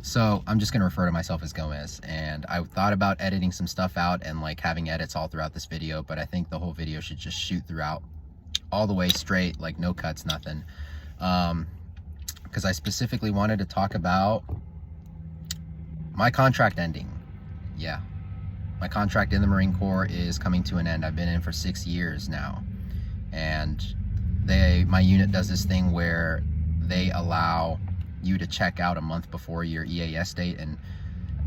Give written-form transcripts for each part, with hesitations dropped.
So I'm just going to refer to myself as Gomez, and I thought about editing some stuff out and like having edits all throughout this video, but I think the whole video should just shoot throughout all the way straight, like no cuts, nothing. Because I specifically wanted to talk about my contract ending. Yeah, my contract in the Marine Corps is coming to an end. I've been in for 6 years now, and my unit does this thing where they allow you to check out a month before your EAS date, and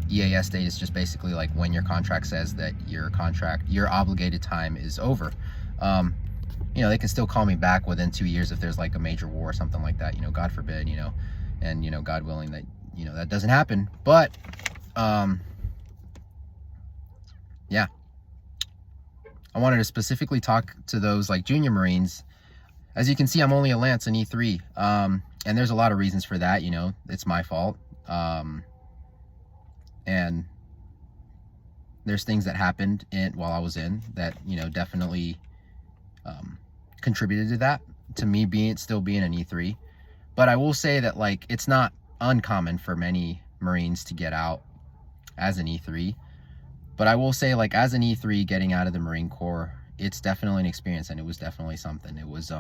EAS date is just basically like when your contract says that your obligated time is over. You know, they can still call me back within 2 years if there's like a major war or something like that, you know, God forbid, you know, and, you know, God willing that, you know, that doesn't happen. But, yeah, I wanted to specifically talk to those like junior Marines. As you can see, I'm only a Lance in E3. And there's a lot of reasons for that, you know, it's my fault. And there's things that happened while I was in that, you know, definitely contributed to that, to me still being an E3. But I will say that, like, it's not uncommon for many Marines to get out as an E3. But I will say, like, as an E3 getting out of the Marine Corps, it's definitely an experience, and it was definitely something. It was,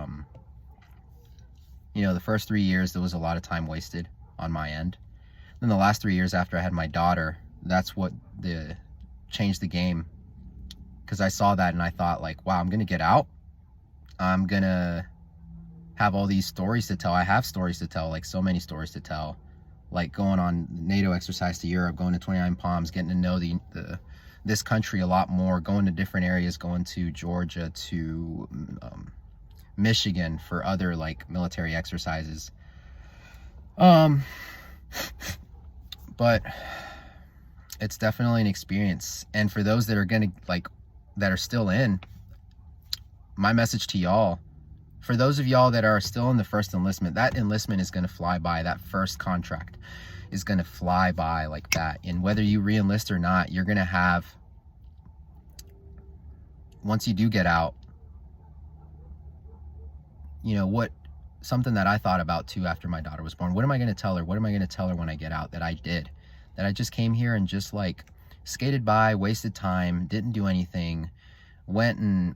you know, the first 3 years, there was a lot of time wasted on my end. Then the last 3 years after I had my daughter, that's what changed the game. Because I saw that and I thought, like, wow, I'm going to get out. I'm going to have all these stories to tell. I have stories to tell, like so many stories to tell. Like going on NATO exercise to Europe, going to 29 Palms, getting to know this country a lot more, going to different areas, going to Georgia, to Michigan for other like military exercises. But it's definitely an experience. And for those that are gonna that are still in, my message to y'all, for those of y'all that are still in the first enlistment, that enlistment is gonna fly by. That first contract is gonna fly by like that. And whether you re-enlist or not, you're gonna have, once you do get out, you know, something that I thought about too after my daughter was born. What am I going to tell her? What am I going to tell her when I get out that I did? That I just came here and just like skated by, wasted time, didn't do anything, went and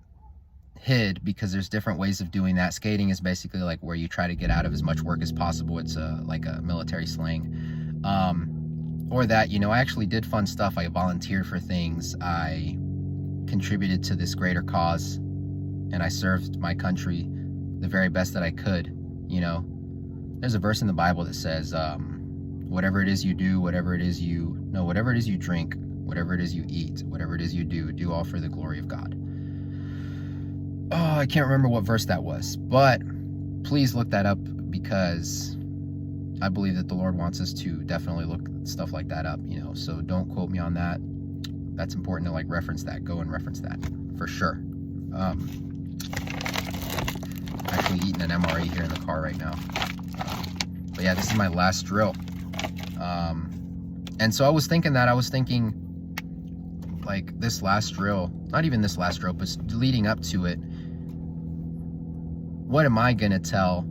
hid, because there's different ways of doing that. Skating is basically like where you try to get out of as much work as possible. It's like a military slang. Or that, you know, I actually did fun stuff. I volunteered for things. I contributed to this greater cause, and I served my country the very best that I could. You know, there's a verse in the Bible that says, whatever it is you do, whatever it is you drink, whatever it is you eat, whatever it is you do all for the glory of God. Oh, I can't remember what verse that was, but please look that up, because I believe that the Lord wants us to definitely look stuff like that up, you know, so don't quote me on that. That's important to like reference that. Go and reference that for sure. Actually eating an MRE here in the car right now. But yeah, this is my last drill. And so I was thinking like this last drill, not even this last drill, but leading up to it, what am I gonna tell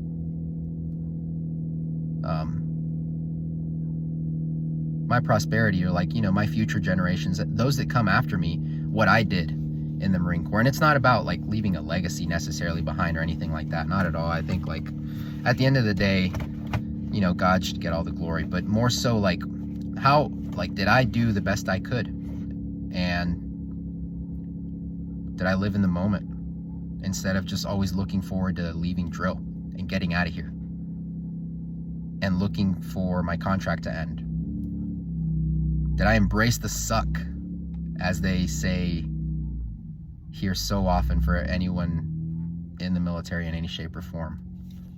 my prosperity, or like, you know, my future generations, those that come after me, what I did in the Marine Corps? And it's not about like leaving a legacy necessarily behind or anything like that, not at all. I think like at the end of the day, you know, God should get all the glory, but more so like how, like, did I do the best I could? And did I live in the moment instead of just always looking forward to leaving drill and getting out of here and looking for my contract to end? Did I embrace the suck, as they say here so often for anyone in the military in any shape or form?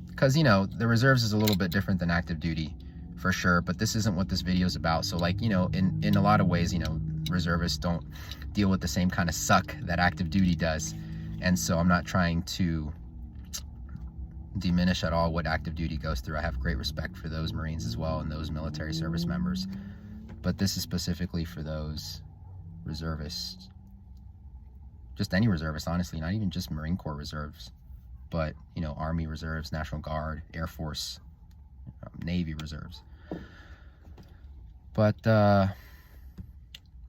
Because, you know, the reserves is a little bit different than active duty for sure, but this isn't what this video is about. So like, you know, in a lot of ways, you know, reservists don't deal with the same kind of suck that active duty does. And so I'm not trying to diminish at all what active duty goes through. I have great respect for those Marines as well and those military service members. But this is specifically for those reservists. Just any reservist, honestly, not even just Marine Corps reserves, but, you know, Army reserves, National Guard, Air Force, Navy reserves. But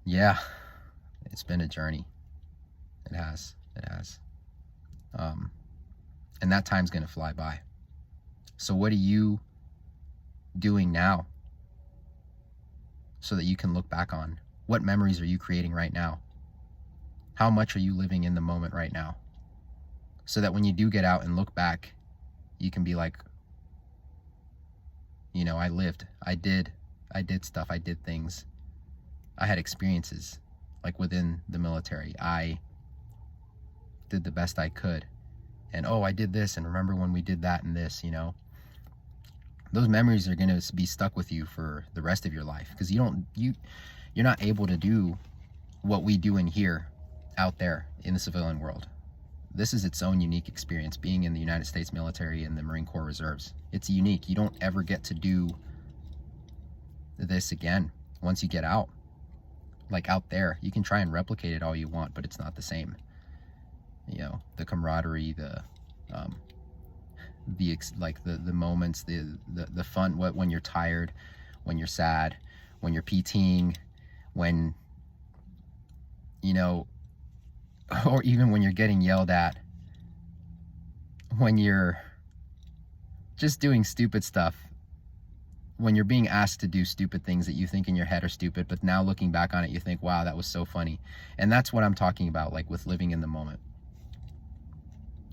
yeah, it's been a journey. It has. And that time's gonna fly by. So what are you doing now so that you can look back on? What memories are you creating right now? How much are you living in the moment right now? So that when you do get out and look back, you can be like, you know, I lived, I did stuff, I did things. I had experiences, like within the military. I did the best I could. And oh, I did this, and remember when we did that and this, you know? Those memories are gonna be stuck with you for the rest of your life, because you're not able to do what we do in here out there in the civilian world. This is its own unique experience, being in the United States military and the Marine Corps Reserves. It's unique. You don't ever get to do this again once you get out. Like out there, you can try and replicate it all you want, but it's not the same. You know, the camaraderie, the moments, the fun, when you're tired, when you're sad, when you're PTing, when, you know, or even when you're getting yelled at, when you're just doing stupid stuff, when you're being asked to do stupid things that you think in your head are stupid, but now looking back on it, you think, wow, that was so funny. And that's what I'm talking about, like with living in the moment.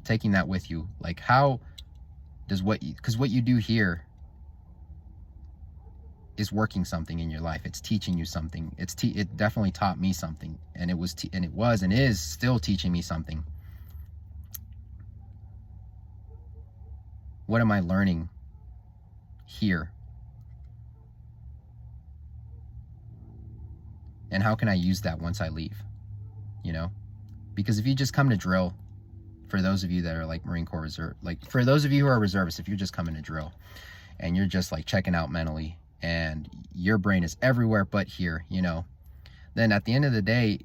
Taking that with you. Like, how does because what you do here is working something in your life. It's teaching you something. It definitely taught me something, and it was and is still teaching me something. What am I learning here? And how can I use that once I leave? You know? Because if you just come to drill, for those of you that are like Marine Corps Reserve, like for those of you who are reservists, if you're just coming to drill and you're just like checking out mentally and your brain is everywhere but here, you know, then at the end of the day,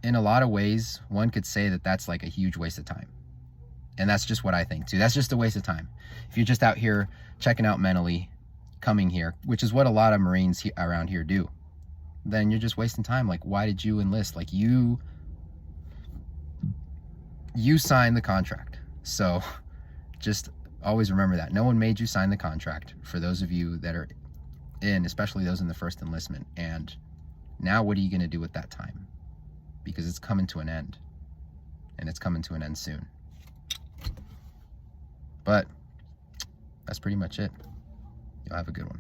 in a lot of ways, one could say that that's like a huge waste of time. And that's just what I think too. That's just a waste of time. If you're just out here checking out mentally, coming here, which is what a lot of Marines around here do, then you're just wasting time. Like, why did you enlist? Like, you signed the contract. So just always remember that. No one made you sign the contract, for those of you that are in, especially those in the first enlistment. And now what are you going to do with that time? Because it's coming to an end. And it's coming to an end soon. But that's pretty much it. You'll have a good one.